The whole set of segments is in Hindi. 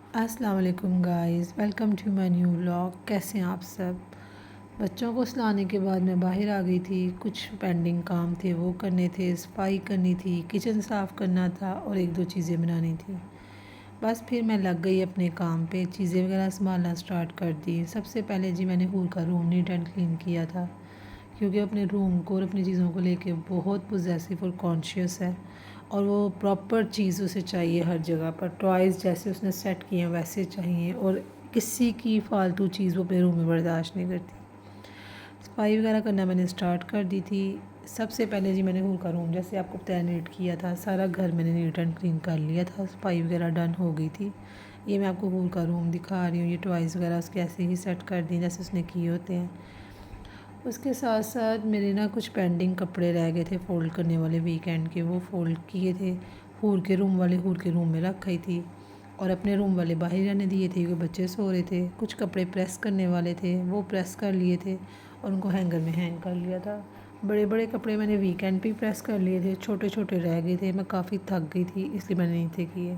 अस्सलाम वालेकुम guys, welcome to my new vlog. कैसे हैं आप सब। बच्चों को सुलाने के बाद मैं बाहर आ गई थी। कुछ पेंडिंग काम थे वो करने थे, सफाई करनी थी, किचन साफ़ करना था और एक दो चीज़ें बनानी थी। बस फिर मैं लग गई अपने काम पे, चीज़ें वगैरह संभालना स्टार्ट कर दी। सबसे पहले जी मैंने हूर का रूम नीट एंड क्लीन किया था, क्योंकि अपने रूम को और अपनी चीज़ों को लेके बहुत पोजेसिव और कॉन्शियस है और वो प्रॉपर चीज़ उसे चाहिए हर जगह पर। टॉयज़ जैसे उसने सेट किए हैं वैसे चाहिए और किसी की फालतू चीज़ वो अपने रूम में बर्दाश्त नहीं करती। सफाई वगैरह करना मैंने स्टार्ट कर दी थी। सबसे पहले जी मैंने हूर का रूम, जैसे आपको पता है, नीट किया था। सारा घर मैंने नीट एंड क्लीन कर लिया था, सफाई वगैरह डन हो गई थी। ये मैं आपको हूर का रूम दिखा रही हूँ। ये टॉयज़ वगैरह उसके ऐसे ही सेट कर दिए जैसे उसने किए होते हैं। उसके साथ साथ मेरे ना कुछ पेंडिंग कपड़े रह गए थे फ़ोल्ड करने वाले वीकेंड के, वो फ़ोल्ड किए थे। हूर के रूम वाले हूर के रूम में रखी थी और अपने रूम वाले बाहर रहने दिए थे क्योंकि बच्चे सो रहे थे। कुछ कपड़े प्रेस करने वाले थे वो प्रेस कर लिए थे और उनको हैंगर में हैंग कर लिया था। बड़े बड़े कपड़े मैंने वीकेंड पे प्रेस कर लिए थे, छोटे छोटे रह गए थे। मैं काफ़ी थक गई थी इसलिए मैंने नहीं थे किए।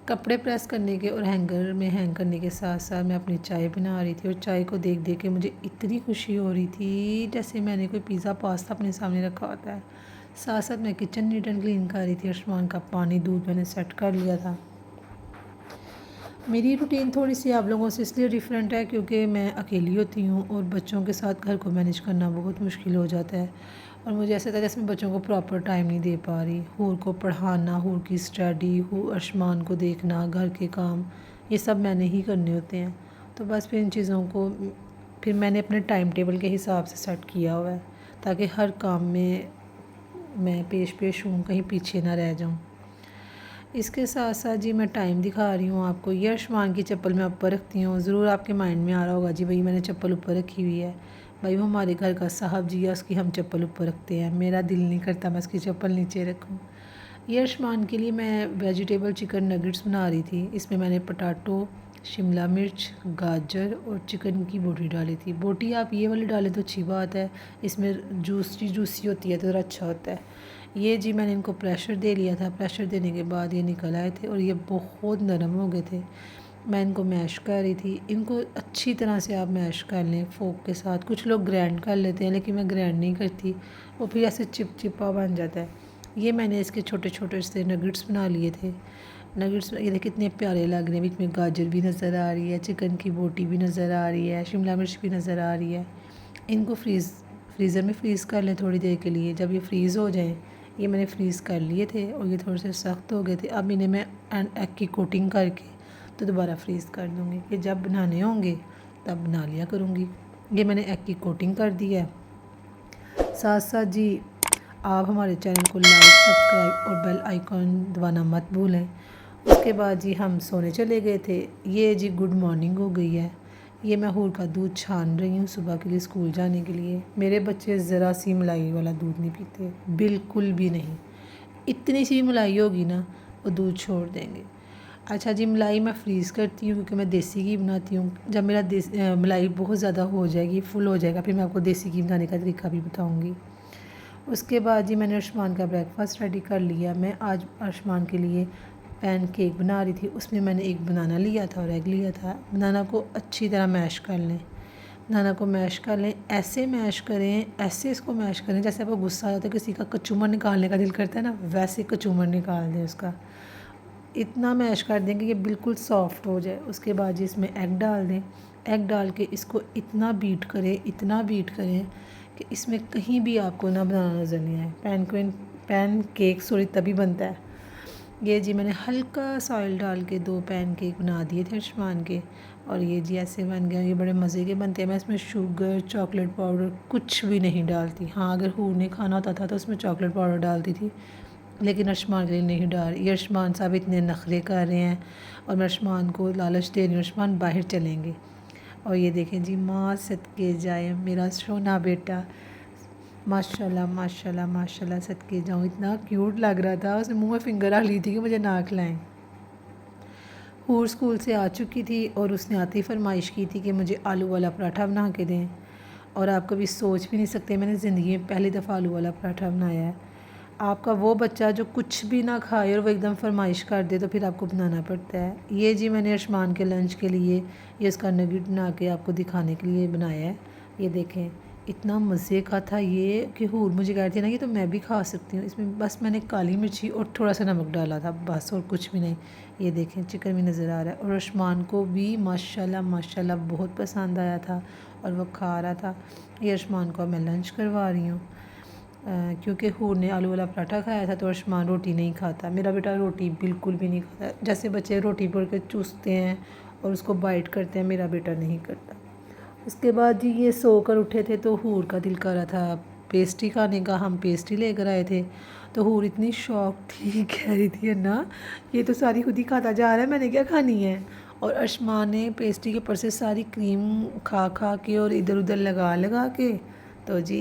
कपड़े प्रेस करने के और हैंगर में हैंग करने के साथ साथ मैं अपनी चाय बना रही थी और चाय को देख देख के मुझे इतनी खुशी हो रही थी जैसे मैंने कोई पिज़्ज़ा पास्ता अपने सामने रखा होता है। साथ साथ मैं किचन नीट एंड क्लीन कर रही थी। आयुष्मान का पानी दूध मैंने सेट कर लिया था। मेरी रूटीन थोड़ी सी आप लोगों से इसलिए डिफरेंट है क्योंकि मैं अकेली होती हूँ और बच्चों के साथ घर को मैनेज करना बहुत मुश्किल हो जाता है और मुझे ऐसा था जैसे मैं बच्चों को प्रॉपर टाइम नहीं दे पा रही। हूर को पढ़ाना, हूर की स्टडी, आयुष्मान को देखना, घर के काम, ये सब मैंने ही करने होते हैं। तो बस फिर इन चीज़ों को फिर मैंने अपने टाइम टेबल के हिसाब से सेट किया हुआ है ताकि हर काम में मैं पेश पेश हूँ, कहीं पीछे ना रह जाऊँ। इसके साथ साथ जी मैं टाइम दिखा रही हूँ आपको। ये आयुष्मान की चप्पल मैं ऊपर रखती हूँ। ज़रूर आपके माइंड में आ रहा होगा जी भाई मैंने चप्पल ऊपर रखी हुई है। भाई वो हमारे घर का साहब जी है, उसकी हम चप्पल ऊपर रखते हैं। मेरा दिल नहीं करता मैं उसकी चप्पल नीचे रखूँ। ये आयुष्मान के लिए मैं वेजिटेबल चिकन नगेट्स बना रही थी। इसमें मैंने पटाटो, शिमला मिर्च, गाजर और चिकन की बोटी डाली थी। बोटी आप ये वाली डालें तो अच्छी बात है, इसमें जूसी जूसी होती है तो अच्छा होता है। ये जी मैंने इनको प्रेशर दे लिया था। प्रेशर देने के बाद ये निकल आए थे और ये बहुत नरम हो गए थे। मैं इनको मैश कर रही थी। इनको अच्छी तरह से आप मैश कर लें फोक के साथ। कुछ लोग ग्राइंड कर लेते हैं लेकिन मैं ग्राइंड नहीं करती, वो फिर ऐसे चिपचिपा बन जाता है। ये मैंने इसके छोटे छोटे से नगेट्स बना लिए थे। नगेट्स ये देखिए कितने प्यारे लग रहे हैं। बीच में गाजर भी नज़र आ रही है, चिकन की बोटी भी नज़र आ रही है, शिमला मिर्च भी नज़र आ रही है। इनको फ्रीज़र में फ्रीज़ कर लें थोड़ी देर के लिए। जब ये फ्रीज़ हो जाए, ये मैंने फ्रीज़ कर लिए थे और ये थोड़े से सख्त हो गए थे। अब इन्हें मैं एग की कोटिंग करके तो दोबारा फ्रीज़ कर दूँगी। ये जब बनाने होंगे तब बना लिया करूँगी। ये मैंने एग की कोटिंग कर दी है। साथ साथ जी आप हमारे चैनल को लाइक, सब्सक्राइब और बेल आइकॉन दबाना मत भूलें। उसके बाद जी हम सोने चले गए थे। ये जी गुड मॉर्निंग हो गई है। ये मैं हूर का दूध छान रही हूँ सुबह के लिए स्कूल जाने के लिए। मेरे बच्चे ज़रा सी मलाई वाला दूध नहीं पीते, बिल्कुल भी नहीं। इतनी सी मलाई होगी ना वो दूध छोड़ देंगे। अच्छा जी, मलाई मैं फ्रीज़ करती हूँ क्योंकि मैं देसी घी बनाती हूँ। जब मेरा मलाई बहुत ज़्यादा हो जाएगी, फुल हो जाएगा, फिर मैं आपको देसी घी बनाने का तरीका भी बताऊँगी। उसके बाद जी मैंने आयुष्मान का ब्रेकफास्ट रेडी कर लिया। मैं आज आयुष्मान के लिए पैन केक बना रही थी। उसमें मैंने एक बनाना लिया था और एग लिया था। बनाना को अच्छी तरह मैश कर लें। बनाना को मैश कर लें, ऐसे मैश करें, ऐसे इसको मैश करें जैसे आपको गुस्सा आ जाता है, किसी का कचूमर निकालने का दिल करता है ना, वैसे कचूमर निकाल दें उसका। इतना मैश कर दें कि ये बिल्कुल सॉफ्ट हो जाए। उसके बाद जी इसमें एग डाल दें। एग डाल के इसको इतना बीट करें, इतना बीट करें कि इसमें कहीं भी आपको ना बनाना नज़र नहीं आए। पैन केक सॉरी तभी बनता है। ये जी मैंने हल्का सा ऑयल डाल के 2 पैन केक बना दिए थे आयुष्मान के और ये जी ऐसे बन गए। ये बड़े मज़े के बनते हैं। मैं इसमें शुगर, चॉकलेट पाउडर कुछ भी नहीं डालती। हाँ, अगर हूर ने खाना होता था तो उसमें चॉकलेट पाउडर डालती थी, लेकिन आयुष्मान के लिए नहीं डाल। ये आयुष्मान साहब इतने नखरे कर रहे हैं और मैं आयुष्मान को लालच दे रही हूँ, आयुष्मान बाहर चलेंगे। और ये देखें जी, माँ सदके जाए मेरा सोना बेटा, माशाल्लाह माशाल्लाह माशाल्लाह सदके जाऊँ। इतना क्यूट लग रहा था, उसने मुंह में फिंगर डाल ली थी कि मुझे ना खिलाएं। हूर स्कूल से आ चुकी थी और उसने आते ही फरमाइश की थी कि मुझे आलू वाला पराठा बना के दें। और आप कभी सोच भी नहीं सकते मैंने ज़िंदगी में पहली दफ़ा आलू वाला पराठा बनाया है। आपका वो बच्चा जो कुछ भी ना खाए और वो एकदम फरमाइश कर दे तो फिर आपको बनाना पड़ता है। ये जी मैंने अरशमान के लंच के लिए ये इसका नगेट बना के आपको दिखाने के लिए बनाया है। ये देखें इतना मज़े का था ये कि हूर मुझे कह रही थी ना कि तो मैं भी खा सकती हूँ। इसमें बस मैंने काली मिर्ची और थोड़ा सा नमक डाला था बस, और कुछ भी नहीं। ये देखें चिकन भी नज़र आ रहा है और अरशमान को भी माशाल्लाह माशाल्लाह बहुत पसंद आया था और वो खा रहा था। ये अरशमान को मैं लंच करवा रही हूँ क्योंकि हूर ने आलू वाला पराठा खाया था तो अरशमान रोटी नहीं खाता। मेरा बेटा रोटी बिल्कुल भी नहीं खाता। जैसे बच्चे रोटी पड़ के चूसते हैं और उसको बाइट करते हैं, मेरा बेटा नहीं करता। उसके बाद जी ये सो कर उठे थे तो हूर का दिल कर रहा था पेस्ट्री खाने का। हम पेस्ट्री लेकर आए थे तो हूर इतनी शौक थी, कह रही थी ना ये तो सारी खुद ही खाता जा रहा है, मैंने क्या खानी है। और अरशमान ने पेस्ट्री के ऊपर से सारी क्रीम खा खा के और इधर उधर लगा लगा के तो जी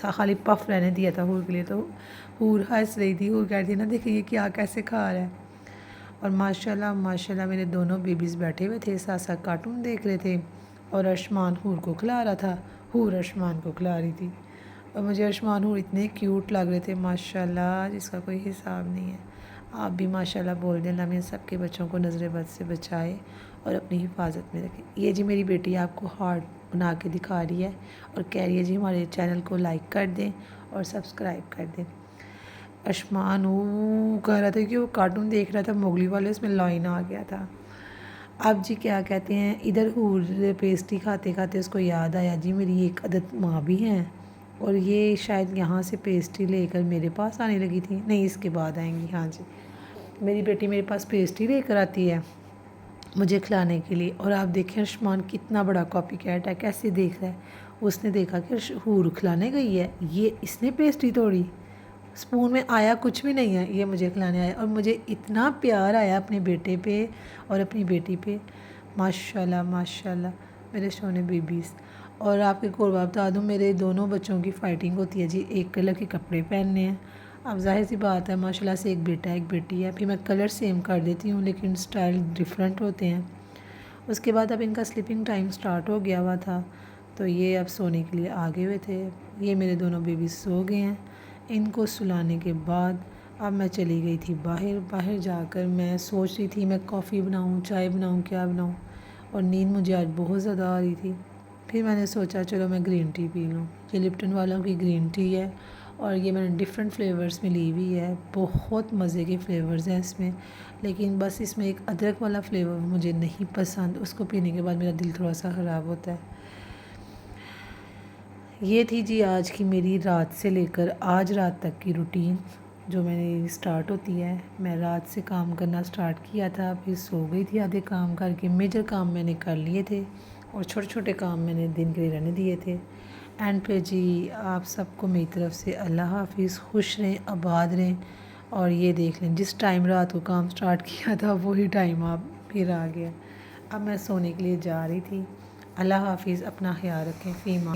खाली पफ रहने दिया था हूर के लिए। तो हूर हंस रही थी, हूर कह रही थी ना देखिए ये क्या कैसे खा रहा है। और माशाल्लाह माशाल्लाह मेरे दोनों बेबीज़ बैठे हुए थे, साथ साथ कार्टून देख रहे थे और अरशमान हूर को खिला रहा था, हूर अरशमान को खिला रही थी। और मुझे अरशमान हूर इतने क्यूट लग रहे थे माशाल्लाह जिसका कोई हिसाब नहीं है। आप भी माशाल्लाह बोल देना, मैं सबके बच्चों को नज़र बद से बचाए और अपनी हिफाजत में रखें। ये जी मेरी बेटी आपको हार्ट बना के दिखा रही है और कह रही है जी हमारे चैनल को लाइक कर दें और सब्सक्राइब कर दें। अरशमान वो कह रहा था कि वो कार्टून देख रहा था मोगली वाले, उसमें लाइन आ गया था। अब जी क्या कहते हैं, इधर हूर पेस्ट्री खाते खाते उसको याद आया जी मेरी एक अदद माँ भी हैं और ये शायद यहाँ से पेस्ट्री लेकर मेरे पास आने लगी थी। नहीं, इसके बाद आएंगी। हाँ जी, मेरी बेटी मेरे पास पेस्ट्री लेकर आती है मुझे खिलाने के लिए। और आप देखें अरशमान कितना बड़ा कॉपी कैट है, कैसे देख रहा है। उसने देखा कि हूर खिलाने गई है, ये इसने पेस्ट्री तोड़ी, स्पून में आया कुछ भी नहीं है, ये मुझे खिलाने आया। और मुझे इतना प्यार आया अपने बेटे पे और अपनी बेटी पे, माशाल्लाह माशाल्लाह मेरे सोने बेबीज़। और आपके कोरबा बता दूँ, मेरे दोनों बच्चों की फ़ाइटिंग होती है जी, एक कलर के कपड़े पहनने हैं। अब जाहिर सी बात है माशाल्लाह से एक बेटा एक बेटी है, फिर मैं कलर सेम कर देती हूँ लेकिन स्टाइल डिफरेंट होते हैं। उसके बाद अब इनका स्लीपिंग टाइम स्टार्ट हो गया हुआ था तो ये अब सोने के लिए आ गए हुए थे। ये मेरे दोनों बेबी सो गए हैं। इनको सुलाने के बाद अब मैं चली गई थी बाहर। बाहर जाकर मैं सोच रही थी मैं कॉफ़ी बनाऊँ, चाय बनाऊँ, क्या बनाऊँ, और नींद मुझे आज बहुत ज़्यादा आ रही थी। फिर मैंने सोचा चलो मैं ग्रीन टी पी लूँ। ये लिप्टन वालों की ग्रीन टी है और ये मैंने डिफरेंट फ्लेवर्स में ली हुई है, बहुत मज़े के फ्लेवर्स हैं इसमें। लेकिन बस इसमें एक अदरक वाला फ्लेवर मुझे नहीं पसंद, उसको पीने के बाद मेरा दिल थोड़ा सा ख़राब होता है। ये थी जी आज की मेरी रात से लेकर आज रात तक की रूटीन जो मैंने स्टार्ट होती है। मैं रात से काम करना स्टार्ट किया था, फिर सो गई थी आधे काम करके। मेजर काम मैंने कर लिए थे और छोटे छोटे काम मैंने दिन के लिए रहने दिए थे। एंड पे जी आप सबको मेरी तरफ़ से अल्लाह हाफिज़, खुश रहें, आबाद रहें। और ये देख लें जिस टाइम रात को काम स्टार्ट किया था वही टाइम आप फिर आ गया। अब मैं सोने के लिए जा रही थी। अल्लाह हाफिज़, अपना ख्याल रखें। फ़ीमा।